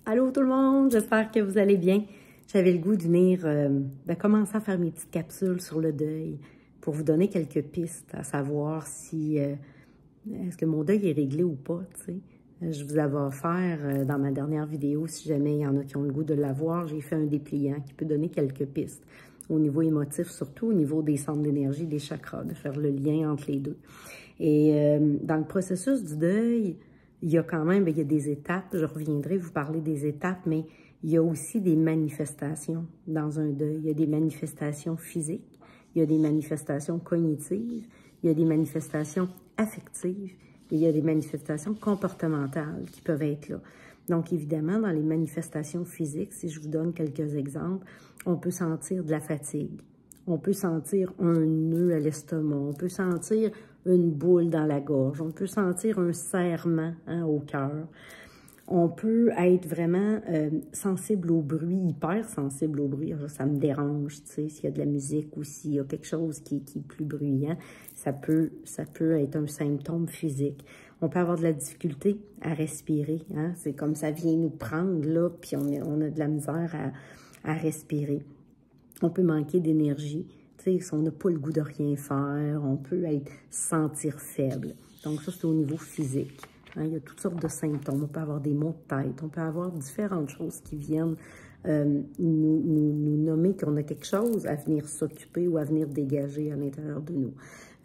Allô tout le monde, j'espère que vous allez bien. J'avais le goût de venir commencer à faire mes petites capsules sur le deuil pour vous donner quelques pistes à savoir si est-ce que mon deuil est réglé ou pas, tu sais. Je vous avais offert dans ma dernière vidéo, si jamais il y en a qui ont le goût de l'avoir, j'ai fait un dépliant qui peut donner quelques pistes au niveau émotif, surtout au niveau des centres d'énergie, des chakras, de faire le lien entre les deux. Et dans le processus du deuil, il y a quand même, il y a des étapes, je reviendrai vous parler des étapes, mais il y a aussi des manifestations dans un deuil. Il y a des manifestations physiques, il y a des manifestations cognitives, il y a des manifestations affectives, et il y a des manifestations comportementales qui peuvent être là. Donc, évidemment, dans les manifestations physiques, si je vous donne quelques exemples, on peut sentir de la fatigue. On peut sentir un nœud à l'estomac, on peut sentir une boule dans la gorge, on peut sentir un serrement au cœur. On peut être vraiment sensible au bruit, hyper sensible au bruit. Alors, ça me dérange, tu sais, s'il y a de la musique ou s'il y a quelque chose qui est plus bruyant, ça peut être un symptôme physique. On peut avoir de la difficulté à respirer, hein? C'est comme ça vient nous prendre, là, puis on a de la misère à respirer. On peut manquer d'énergie, tu sais, si on n'a pas le goût de rien faire, on peut se sentir faible. Donc ça, c'est au niveau physique. Hein, il y a toutes sortes de symptômes. On peut avoir des maux de tête, on peut avoir différentes choses qui viennent nous nommer qu'on a quelque chose à venir s'occuper ou à venir dégager à l'intérieur de nous.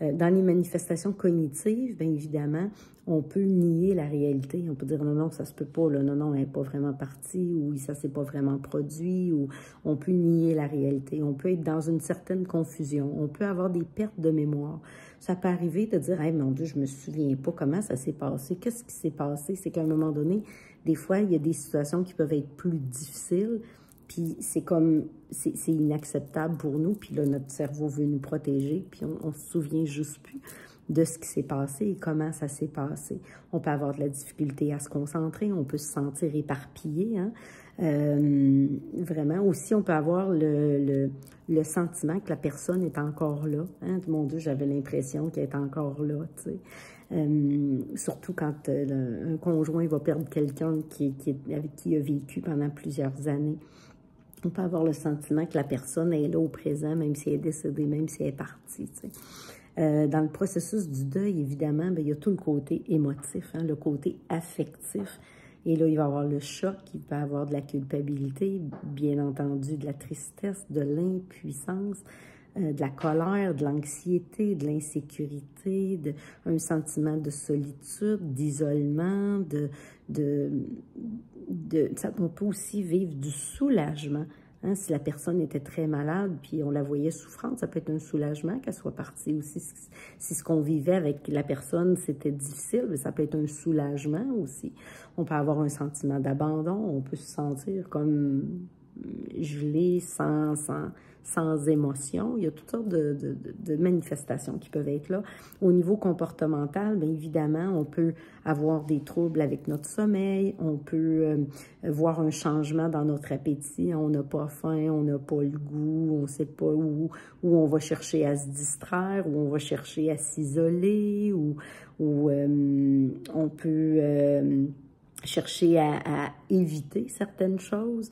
Dans les manifestations cognitives, bien évidemment, on peut nier la réalité. On peut dire non, non, ça se peut pas, là, non, non, elle n'est pas vraiment partie, ou ça s'est pas vraiment produit, ou on peut nier la réalité. On peut être dans une certaine confusion. On peut avoir des pertes de mémoire. Ça peut arriver de dire, hey, mon Dieu, je me souviens pas comment ça s'est passé. Qu'est-ce qui s'est passé? C'est qu'à un moment donné, des fois, il y a des situations qui peuvent être plus difficiles. Puis c'est comme, c'est inacceptable pour nous, puis là, notre cerveau veut nous protéger, puis on se souvient juste plus de ce qui s'est passé et comment ça s'est passé. On peut avoir de la difficulté à se concentrer, on peut se sentir éparpillé, hein? Vraiment, aussi, on peut avoir le sentiment que la personne est encore là, hein? Mon Dieu, j'avais l'impression qu'elle est encore là, tu sais. Surtout quand un conjoint va perdre quelqu'un avec qui il a vécu pendant plusieurs années. On peut avoir le sentiment que la personne est là au présent, même si elle est décédée, même si elle est partie. Tu sais. Dans le processus du deuil, évidemment, bien, il y a tout le côté émotif, hein, le côté affectif. Et là, il va y avoir le choc, il peut y avoir de la culpabilité, bien entendu, de la tristesse, de l'impuissance, de la colère, de l'anxiété, de l'insécurité, un sentiment de solitude, d'isolement, on peut aussi vivre du soulagement. Hein, si la personne était très malade, puis on la voyait souffrante, ça peut être un soulagement qu'elle soit partie aussi. Si ce qu'on vivait avec la personne, c'était difficile, mais ça peut être un soulagement aussi. On peut avoir un sentiment d'abandon, on peut se sentir comme gelé, sans émotion. Il y a toutes sortes de manifestations qui peuvent être là. Au niveau comportemental, bien évidemment, on peut avoir des troubles avec notre sommeil, on peut voir un changement dans notre appétit, on n'a pas faim, on n'a pas le goût, on ne sait pas où on va chercher à se distraire, où on va chercher à s'isoler, ou on peut chercher à éviter certaines choses.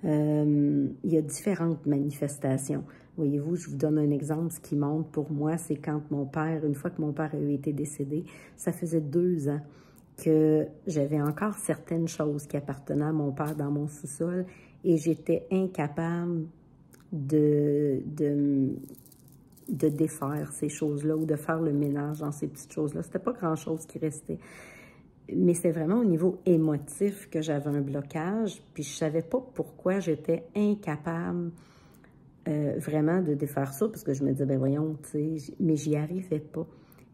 Il y a différentes manifestations. Voyez-vous, je vous donne un exemple. Ce qui montre pour moi, c'est quand mon père, une fois que mon père a été décédé, ça faisait 2 ans que j'avais encore certaines choses qui appartenaient à mon père dans mon sous-sol et j'étais incapable de défaire ces choses-là ou de faire le ménage dans ces petites choses-là. C'était pas grand-chose qui restait. Mais c'est vraiment au niveau émotif que j'avais un blocage, puis je savais pas pourquoi j'étais incapable vraiment de défaire ça, parce que je me disais, ben voyons, tu sais, mais j'y arrivais pas.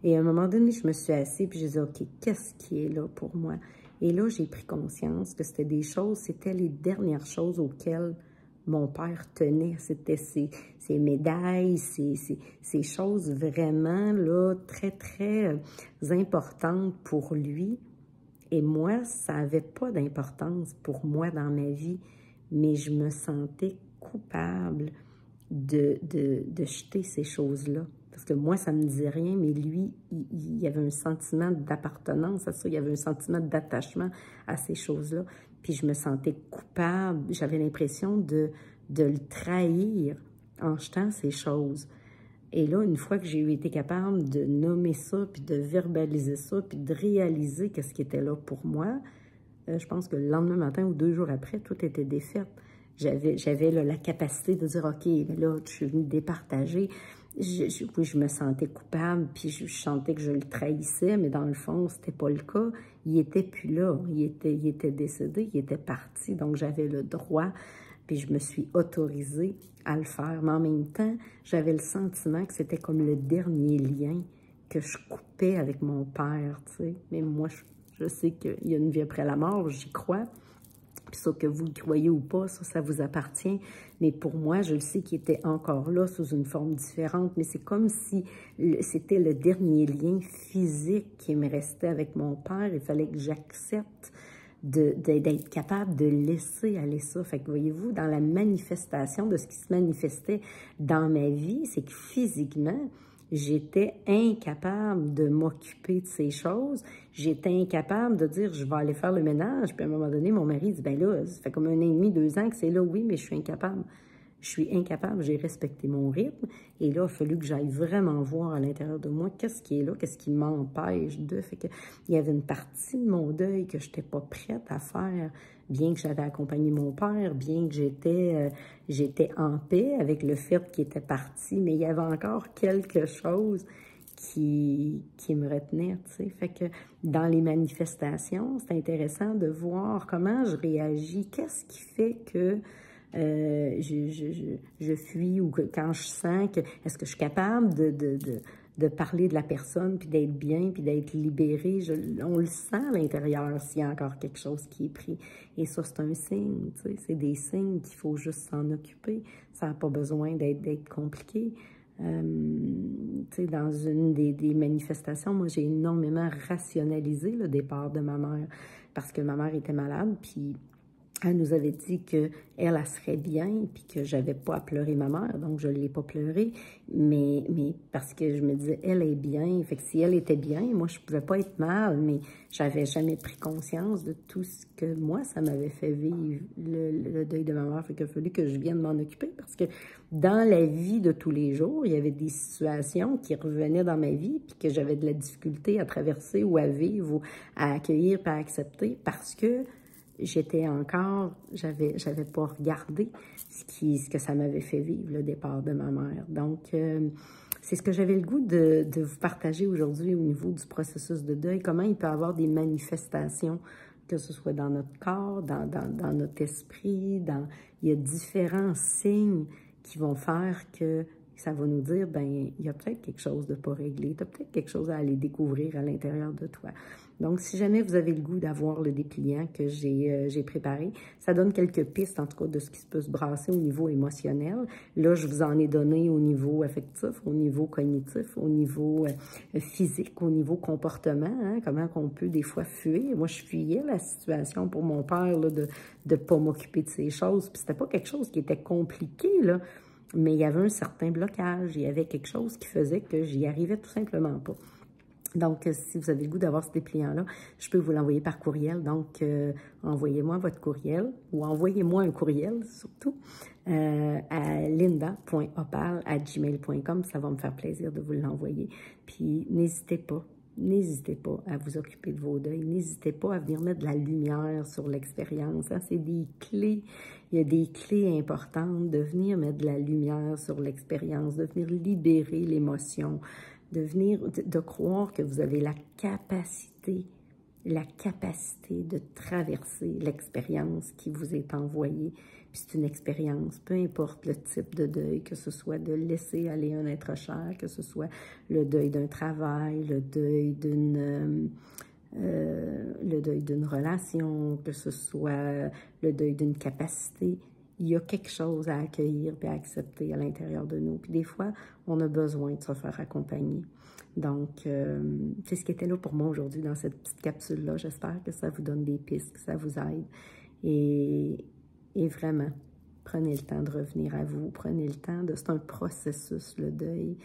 Et à un moment donné, je me suis assise, puis j'ai dit, OK, qu'est-ce qui est là pour moi? Et là, j'ai pris conscience que c'était des choses, c'était les dernières choses auxquelles mon père tenait. C'était ses médailles, ces choses vraiment, là, très, très importantes pour lui. Et moi, ça n'avait pas d'importance pour moi dans ma vie, mais je me sentais coupable de jeter ces choses-là. Parce que moi, ça ne me disait rien, mais lui, il y avait un sentiment d'appartenance à ça, il y avait un sentiment d'attachement à ces choses-là. puis je me sentais coupable. J'avais l'impression de le trahir en jetant ces choses. Et là, une fois que j'ai été capable de nommer ça, puis de verbaliser ça, puis de réaliser qu'est-ce qui était là pour moi, je pense que le lendemain matin ou 2 jours après, tout était défait. J'avais la capacité de dire, OK, mais là, je suis venue départager. Oui, je me sentais coupable, puis je sentais que je le trahissais, mais dans le fond, c'était pas le cas. Il était plus là. Il était décédé, il était parti. Donc, j'avais le droit, puis je me suis autorisée à le faire. Mais en même temps, j'avais le sentiment que c'était comme le dernier lien que je coupais avec mon père, tu sais. Mais moi, je sais qu'il y a une vie après la mort, j'y crois. Puis ça, que vous le croyez ou pas, ça vous appartient. Mais pour moi, je le sais qu'il était encore là, sous une forme différente. Mais c'est comme si c'était le dernier lien physique qui me restait avec mon père. Il fallait que j'accepte d'être capable de laisser aller ça. Fait que voyez-vous, dans la manifestation de ce qui se manifestait dans ma vie, c'est que physiquement, j'étais incapable de m'occuper de ces choses. J'étais incapable de dire, je vais aller faire le ménage. Puis à un moment donné, mon mari dit, ben là, ça fait comme 1 an et demi, 2 ans que c'est là. Oui, mais je suis incapable. Je suis incapable, j'ai respecté mon rythme. Et là, il a fallu que j'aille vraiment voir à l'intérieur de moi qu'est-ce qui est là, qu'est-ce qui m'empêche de. Fait que il y avait une partie de mon deuil que je n'étais pas prête à faire, bien que j'avais accompagné mon père, bien que j'étais en paix avec le fait qu'il était parti, mais il y avait encore quelque chose qui me retenait, tu sais. Fait que dans les manifestations, c'est intéressant de voir comment je réagis, qu'est-ce qui fait que je fuis ou que quand je sens que... Est-ce que je suis capable de parler de la personne, puis d'être bien, puis d'être libérée? On le sent à l'intérieur s'il y a encore quelque chose qui est pris. Et ça, c'est un signe, tu sais. C'est des signes qu'il faut juste s'en occuper. Ça n'a pas besoin d'être compliqué. Tu sais, dans une des manifestations, moi, j'ai énormément rationalisé le départ de ma mère parce que ma mère était malade, puis elle nous avait dit qu'elle serait bien, puis que j'avais pas à pleurer ma mère, donc je ne l'ai pas pleurée, mais parce que je me disais, elle est bien, fait que si elle était bien, moi, je pouvais pas être mal, mais j'avais jamais pris conscience de tout ce que moi, ça m'avait fait vivre, le deuil de ma mère, fait qu'il a fallu que je vienne m'en occuper, parce que dans la vie de tous les jours, il y avait des situations qui revenaient dans ma vie, puis que j'avais de la difficulté à traverser ou à vivre, ou à accueillir, puis à accepter, parce que j'étais encore, j'avais pas regardé ce que ça m'avait fait vivre, le départ de ma mère. Donc, c'est ce que j'avais le goût de vous partager aujourd'hui au niveau du processus de deuil, comment il peut y avoir des manifestations, que ce soit dans notre corps, dans notre esprit, il y a différents signes qui vont faire que ça va nous dire, ben il y a peut-être quelque chose de pas réglé, tu as peut-être quelque chose à aller découvrir à l'intérieur de toi. Donc, si jamais vous avez le goût d'avoir le dépliant que j'ai préparé, ça donne quelques pistes, en tout cas, de ce qui peut se brasser au niveau émotionnel. Là, je vous en ai donné au niveau affectif, au niveau cognitif, au niveau physique, au niveau comportement, hein, comment qu'on peut des fois fuir. Moi, je fuyais la situation pour mon père là, de ne pas m'occuper de ces choses. Puis c'était pas quelque chose qui était compliqué, là, mais il y avait un certain blocage. Il y avait quelque chose qui faisait que j'y arrivais tout simplement pas. Donc, si vous avez le goût d'avoir ce dépliant-là, je peux vous l'envoyer par courriel. Donc, envoyez-moi votre courriel ou envoyez-moi un courriel, surtout, à linda.opal@gmail.com. Ça va me faire plaisir de vous l'envoyer. Puis, n'hésitez pas à vous occuper de vos deuils. N'hésitez pas à venir mettre de la lumière sur l'expérience. Hein? C'est des clés. Il y a des clés importantes de venir mettre de la lumière sur l'expérience, de venir libérer l'émotion, de croire que vous avez la capacité de traverser l'expérience qui vous est envoyée. Puis c'est une expérience, peu importe le type de deuil, que ce soit de laisser aller un être cher, que ce soit le deuil d'un travail, le deuil d'une relation, que ce soit le deuil d'une capacité. Il y a quelque chose à accueillir et à accepter à l'intérieur de nous. Puis des fois, on a besoin de se faire accompagner. Donc, c'est ce qui était là pour moi aujourd'hui dans cette petite capsule-là. J'espère que ça vous donne des pistes, que ça vous aide. Et vraiment, prenez le temps de revenir à vous. Prenez le temps c'est un processus, le deuil.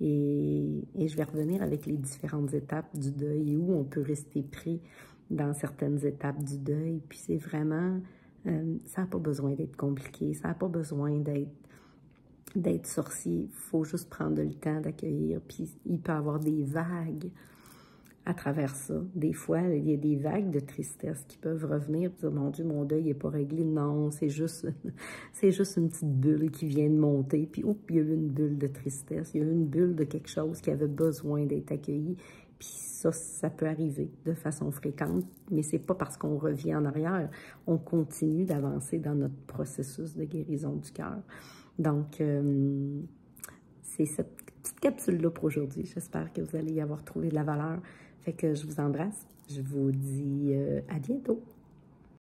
Et je vais revenir avec les différentes étapes du deuil et où on peut rester pris dans certaines étapes du deuil. Puis c'est vraiment, ça n'a pas besoin d'être compliqué, ça n'a pas besoin d'être sorcier. Il faut juste prendre le temps d'accueillir. Puis il peut y avoir des vagues à travers ça. Des fois, il y a des vagues de tristesse qui peuvent revenir et dire, mon Dieu, mon deuil n'est pas réglé. Non, c'est juste une petite bulle qui vient de monter. Puis, oups, il y a eu une bulle de tristesse. Il y a eu une bulle de quelque chose qui avait besoin d'être accueilli. Puis ça peut arriver de façon fréquente, mais c'est pas parce qu'on revient en arrière. On continue d'avancer dans notre processus de guérison du cœur. Donc, c'est cette petite capsule-là pour aujourd'hui. J'espère que vous allez y avoir trouvé de la valeur. Fait que je vous embrasse. Je vous dis à bientôt.